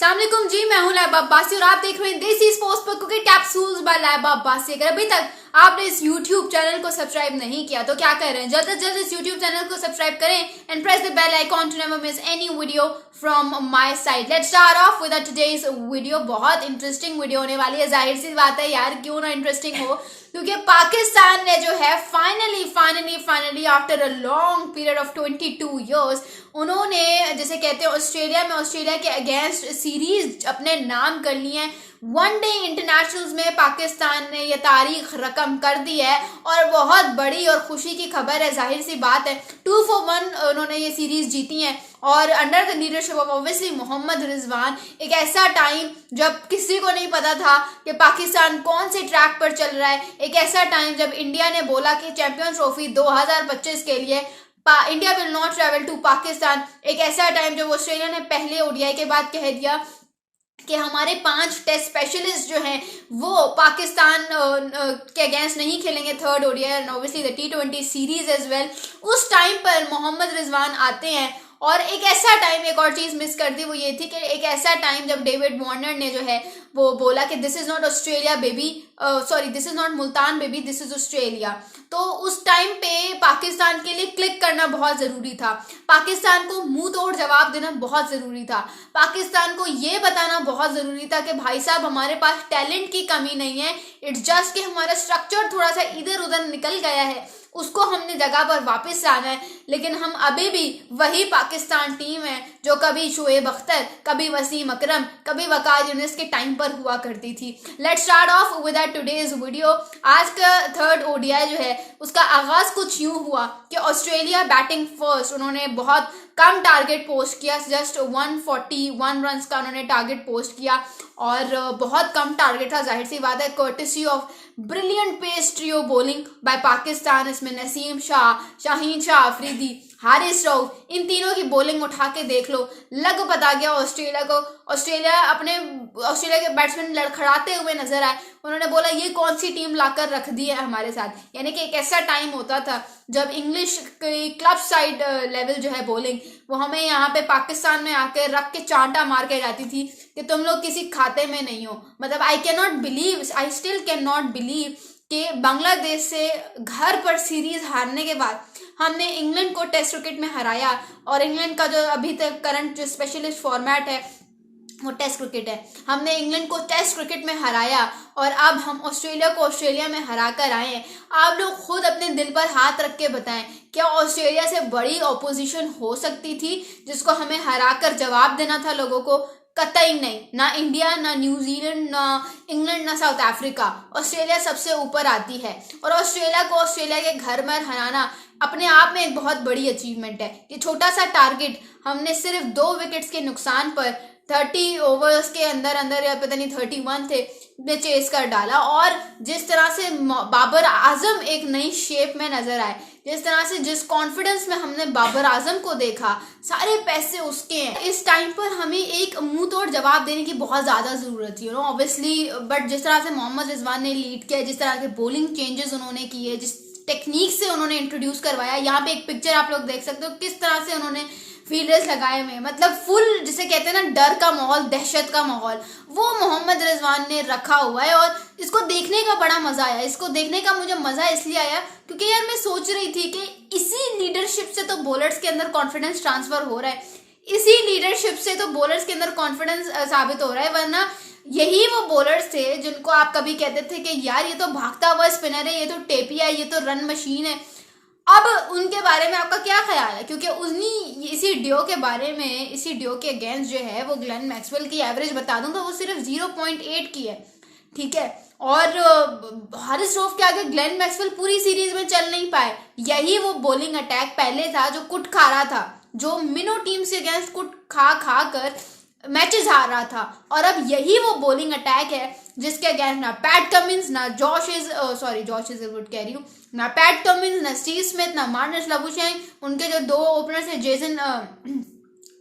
अस्सलामुअलैकुम जी, मैं हूं लैब अब्बासी और आप देख रहे हैं देसी स्पोर्ट्स पर क्रिकेट कैप्सूल्स बाय लैब अब्बासी। अगर अभी तक आपने इस YouTube चैनल को सब्सक्राइब नहीं किया तो क्या कर रहे हैं, जल्द से जल्द इस YouTube चैनल को सब्सक्राइब करें and press the bell icon to never miss any video from my side. Let's start off with today's video. बहुत इंटरेस्टिंग वीडियो होने वाली है, जाहिर सी बात है यार, क्यों ना इंटरेस्टिंग हो, क्योंकि पाकिस्तान ने जो है finally after a long period of 22 years उन्होंने, जैसे कहते हैं ऑस्ट्रेलिया के अगेंस्ट सीरीज अपने नाम कर ली है। वनडे इंटरनेशनल्स में पाकिस्तान ने यह तारीख रकम कर दी है और बहुत बड़ी और खुशी की खबर है। जाहिर सी बात है 2-1 उन्होंने ये सीरीज जीती है और under the leadership of obviously Mohammad Rizwan. एक ऐसा टाइम जब किसी को नहीं पता था कि पाकिस्तान कौन से ट्रैक पर चल रहा है, एक ऐसा टाइम जब इंडिया ने बोला कि चैंपियंस ट्रॉफी 2025 के लिए India will not travel to Pakistan. एक ऐसा टाइम जब ऑस्ट्रेलिया ने पहले ओडीआई के बाद कह दिया कि हमारे 5 टेस्ट स्पेशलिस्ट जो हैं वो पाकिस्तान के अगेंस्ट नहीं खेलेंगे third ODI and obviously the T20 series as well. उस टाइम पर मोहम्मद रिजवान आते हैं और एक ऐसा टाइम, एक और चीज मिस कर दी, वो ये थी कि एक ऐसा टाइम जब डेविड वार्नर ने जो है वो बोला कि this is not Australia baby, sorry this is not Multan baby, this is Australia. तो उस टाइम पे पाकिस्तान के लिए क्लिक करना बहुत जरूरी था, पाकिस्तान को मुंह तोड़ जवाब देना बहुत जरूरी था, पाकिस्तान को ये बताना बहुत जरूरी था कि भाई साहब हमारे पास टैलेंट की कमी नहीं है, इट्स जस्ट कि हमारा स्ट्रक्चर थोड़ा सा इधर उधर निकल गया है, उसको हमने जगह पर वापस लाना है। लेकिन हम अभी भी वही पाकिस्तान टीम है जो कभी शुएब अख्तर, कभी वसीम अकरम, कभी वकार यूनिस के टाइम पर हुआ करती थी। Let's start off with today's video. आज का थर्ड ओडीआई जो है उसका आगाज कुछ यूं हुआ कि ऑस्ट्रेलिया बैटिंग फर्स्ट, उन्होंने बहुत कम टारगेट पोस्ट किया, जस्ट 141 रन का उन्होंने टारगेट पोस्ट किया और बहुत कम टारगेट था। जाहिर सी बात है courtesy of brilliant pace trio bowling by Pakistan. इसमें नसीम शाह, शाहीन शाह अफरीदी, हारिस रऊफ, इन तीनों की बॉलिंग उठा के देख लो, लग पता गया ऑस्ट्रेलिया को। ऑस्ट्रेलिया के बैट्समैन लड़खड़ाते हुए नजर आए, उन्होंने बोला ये कौन सी टीम लाकर रख दी है हमारे साथ। यानी कि एक ऐसा टाइम होता था जब इंग्लिश की क्लब साइड लेवल जो है बॉलिंग वो हमें यहाँ पे पाकिस्तान में आकर रख के चांटा मार के जाती थी कि तुम लोग किसी खाते में नहीं हो। मतलब I still can not believe कि बांग्लादेश से घर पर सीरीज हारने के बाद हमने इंग्लैंड को टेस्ट क्रिकेट में हराया और इंग्लैंड का जो अभी तक करंट जो स्पेशलिस्ट फॉर्मेट है वो टेस्ट क्रिकेट है, हमने इंग्लैंड को टेस्ट क्रिकेट में हराया और अब हम ऑस्ट्रेलिया को ऑस्ट्रेलिया में हरा कर आए हैं। आप लोग खुद अपने दिल पर हाथ रख के बताएं, क्या ऑस्ट्रेलिया से बड़ी ऑपोजिशन हो सकती थी जिसको हमें हरा कर जवाब देना था लोगों को? कतई नहीं। ना इंडिया, ना न्यूजीलैंड, ना इंग्लैंड, ना साउथ अफ्रीका, ऑस्ट्रेलिया सबसे ऊपर आती है और ऑस्ट्रेलिया को ऑस्ट्रेलिया के घर में हराना अपने आप में एक बहुत बड़ी अचीवमेंट है। ये छोटा सा टारगेट हमने सिर्फ 2 विकेट्स के नुकसान पर 30 ओवर्स के अंदर या पता नहीं 31 थे ने चेस कर डाला और जिस तरह से बाबर आजम एक नई शेप में नजर आए, जिस तरह से जिस कॉन्फिडेंस में हमने बाबर आजम को देखा, सारे पैसे उसके हैं। इस टाइम पर हमें एक मुंह तोड़ जवाब देने की बहुत ज्यादा जरूरत थी ऑब्वियसली, बट जिस तरह से मोहम्मद रिजवान ने लीड किया, जिस तरह के बॉलिंग चेंजेस उन्होंने किए, जिस टेक्निक से उन्होंने इंट्रोड्यूस करवाया, यहाँ पे एक पिक्चर आप लोग देख सकते हो किस तरह से उन्होंने फील्डर्स लगाए हुए, मतलब फुल जिसे कहते हैं ना डर का माहौल, दहशत का माहौल, वो मोहम्मद रिजवान ने रखा हुआ है और इसको देखने का बड़ा मजा आया। इसको देखने का मुझे मजा इसलिए आया क्योंकि यार मैं सोच रही थी कि इसी लीडरशिप से तो बॉलर्स के अंदर कॉन्फिडेंस ट्रांसफर हो रहा है, इसी लीडरशिप से तो बॉलर्स के अंदर कॉन्फिडेंस साबित हो रहा है। वरना यही वो बॉलर्स थे जिनको आप कभी कहते थे कि यार ये तो भागता हुआ स्पिनर है, ये तो टेपिया है, ये तो रन मशीन है। अब उनके बारे में आपका क्या ख्याल है? क्योंकि इसी डियो के बारे में, इसी डियो के अगेंस्ट जो है वो ग्लेन मैक्सवेल की एवरेज बता दूं तो वो सिर्फ 0.8 की है, ठीक है। और हारिस रऊफ के आगे ग्लेन मैक्सवेल पूरी सीरीज में चल नहीं पाए। यही वो बॉलिंग अटैक पहले था जो कुट खा रहा था, जो मिनो टीम से अगेंस्ट कुट खा कर मैचेस हार रहा था, और अब यही वो बॉलिंग अटैक है जिसके अगेंस्ट ना पैट कमिंस, ना जॉश इजवुड कह रही हूँ, ना पैट कमिंस, ना स्टीव स्मिथ, ना मार्नस लाबुशेन, उनके जो 2 ओपनर्स है जेसन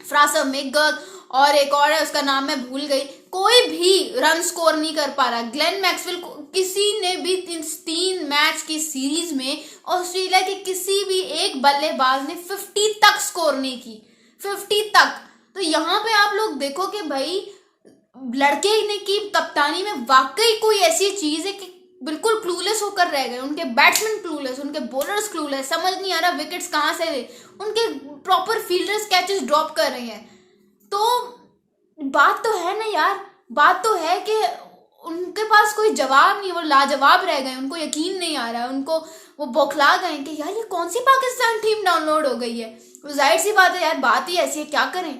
फ्रासर मैकगर्क और एक और है उसका नाम मैं भूल गई, कोई भी रन स्कोर नहीं कर पा रहा। ग्लेन मैक्सवेल को किसी ने भी 3 मैच की सीरीज में ऑस्ट्रेलिया के किसी भी एक बल्लेबाज ने 50 तक स्कोर नहीं की, 50 तक। तो यहाँ पे आप लोग देखो कि भाई लड़के ने की कप्तानी में वाकई कोई ऐसी चीज है कि बिल्कुल क्लूलेस होकर रह गए। उनके बैट्समैन क्लूलेस, उनके बॉलर्स क्लूलेस, समझ नहीं आ रहा विकेट्स कहाँ से ले, उनके प्रॉपर फील्डर्स कैचेस ड्रॉप कर रहे हैं। तो बात तो है ना यार, बात तो है कि उनके पास कोई जवाब नहीं, वो लाजवाब रह गए, उनको यकीन नहीं आ रहा है, उनको वो बौखला गए कि यार ये कौन सी पाकिस्तान टीम डाउनलोड हो गई है। तो जाहिर सी बात है यार, बात ही ऐसी है, क्या करें।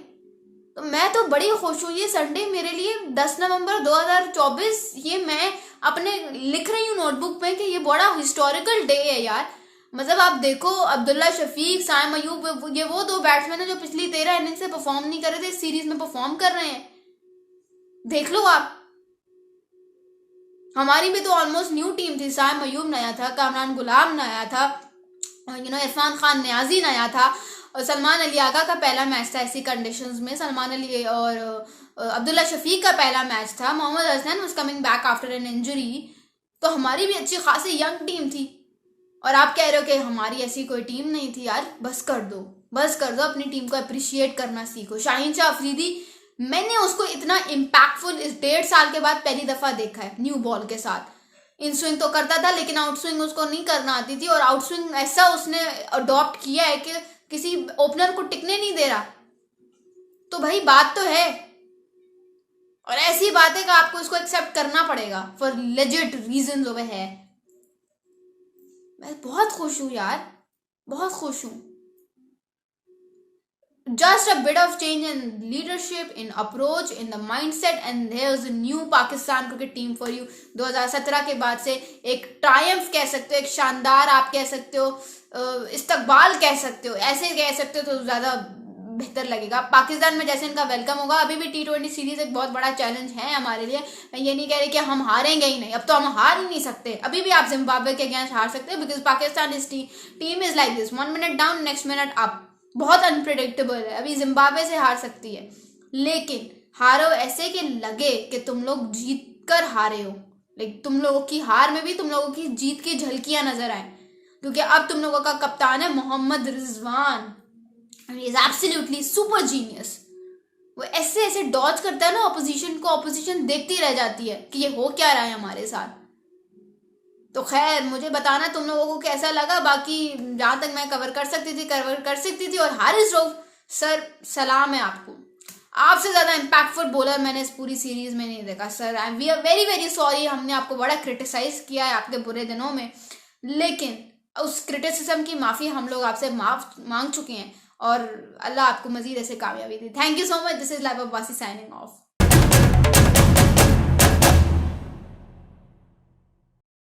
तो मैं तो बड़ी खुश हुई, ये संडे मेरे लिए 10 नवंबर 2024, ये मैं अपने लिख रही हूँ नोटबुक में कि ये बड़ा हिस्टोरिकल डे है यार। मतलब आप देखो, अब्दुल्ला शफीक, साइम अयूब, ये वो 2 बैट्समैन है जो पिछली 13 इनिंग से परफॉर्म नहीं कर रहे थे, इस सीरीज में परफॉर्म कर रहे हैं। देख लो आप, हमारी भी तो ऑलमोस्ट न्यू टीम थी। साइम अयूब नया था, कामरान गुलाम नया था, इरफान खान न्याजी नया था, और सलमान अली आगा का पहला मैच था ऐसी कंडीशंस में। सलमान अली और अब्दुल्ला शफीक का पहला मैच था। Mohammad Hasan was coming back after an injury. तो हमारी भी अच्छी खासी यंग टीम थी, और आप कह रहे हो कि हमारी ऐसी कोई टीम नहीं थी। यार बस कर दो, बस कर दो, अपनी टीम को अप्रिशिएट करना सीखो। शाहीन शाह अफरीदी, मैंने उसको इतना इम्पैक्टफुल इस 1.5 साल के बाद पहली दफा देखा है न्यू बॉल के साथ। इन स्विंग तो करता था, लेकिन आउट स्विंग उसको नहीं करना आती थी, और आउट स्विंग ऐसा उसने अडॉप्ट किया है कि किसी ओपनर को टिकने नहीं दे रहा। तो भाई बात तो है, और ऐसी बात है कि आपको इसको एक्सेप्ट करना पड़ेगा फॉर लेजिट रीजंस ओवर है। मैं बहुत खुश हूं यार, बहुत खुश हूं। Just a bit of change in leadership, in approach, in the mindset, and there's a new Pakistan cricket team for you। 2017 के बाद से एक ट्रायम्फ कह सकते हो, एक शानदार आप कह सकते हो, इस्तकबाल कह सकते हो, ऐसे कह सकते हो तो ज़्यादा बेहतर लगेगा। पाकिस्तान में जैसे इनका वेलकम होगा, अभी भी T20 सीरीज एक बहुत बड़ा चैलेंज है हमारे लिए। मैं ये नहीं कह रही कि हम हारेंगे ही नहीं, अब तो हम हार ही नहीं सकते। अभी भी आप जिम्बाब्वे के अगेंस्ट हार सकते हो, बिकॉज पाकिस्तान इस team is like this, 1 minute down, next minute up, बहुत अनप्रिडिक्टेबल है। अभी जिम्बाब्वे से हार सकती है, लेकिन हारो ऐसे कि लगे कि तुम लोग जीत कर हारे हो, लेकिन तुम लोगों की हार में भी तुम लोगों की जीत की झलकियां नजर आए, क्योंकि अब तुम लोगों का कप्तान है Mohammad Rizwan. Is absolutely super genius. वो ऐसे ऐसे डॉज करता है ना ऑपोजिशन को, ऑपोजिशन देखती रह जाती है कि ये हो क्या रहा है हमारे साथ। तो खैर, मुझे बताना तुम लोगों को कैसा लगा। बाकी जहां तक मैं कवर कर सकती थी। और हारिस रऊफ सर, सलाम है आपको, आपसे ज्यादा इम्पैक्टफुल बॉलर मैंने इस पूरी सीरीज में नहीं देखा sir. We are very very sorry, हमने आपको बड़ा क्रिटिसाइज किया है आपके बुरे दिनों में, लेकिन उस क्रिटिसिज्म की माफी हम लोग आपसे मांग चुके हैं, और अल्लाह आपको मजीद ऐसे कामयाबी दी। Thank you so much. This is लाइफ अब्बासी साइनिंग ऑफ।